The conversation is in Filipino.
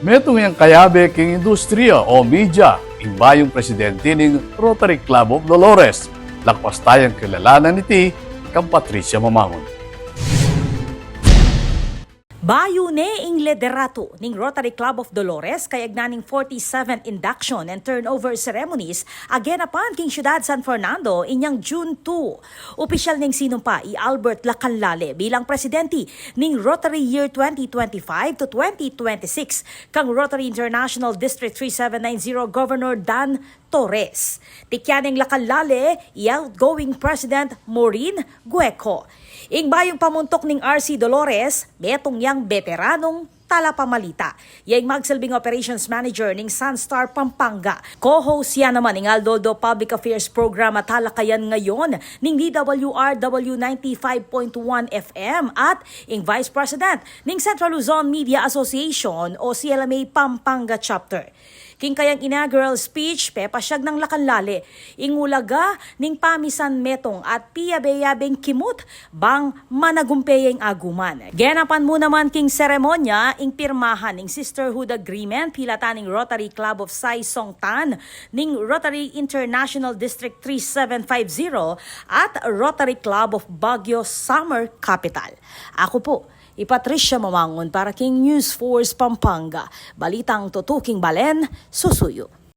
Metong yang kayabe king industriya o media, imbayong Presidenti Ning Rotary Club of Dolores. Lakpas tayong kilalanan niti kang Patricia Mamangon. Bayo ne ing liderato ning Rotary Club of Dolores kay agnaning 47th induction and turnover ceremonies aganapan king siyudad San Fernando inyang June 2. Opisyal ning sinumpa i Albert Lacanlale bilang presidente ning Rotary Year 2025 to 2026 kang Rotary International District 3790 Governor Dan Torres. Tikyaning Lacanlale, i-outgoing President Maureen Gueco. Ing bayong pamuntok ning RC Dolores, betong yang veteranong talapamalita. Yang magsilbing operations manager ning Sunstar Pampanga. Co-host yan naman ning Aldoldo Public Affairs Program at talakayan ngayon ning DWRW 95.1 FM at ing Vice President ning Central Luzon Media Association o CLMA Pampanga Chapter. King kayang inaugural speech, pepasyag ng Lacanlale, ingulaga ning pamisan metong at piyabeyabeng kimut bang managumpeyeng aguman. Genapan mo naman king seremonya, ing pirmahan ning Sisterhood Agreement, pilatan ning Rotary Club of Sai Songtan, ning Rotary International District 3750 at Rotary Club of Baguio Summer Capital. Ako po, Patricia Mamangon para king News Force Pampanga. Balitang tutuking Balen, susuyo.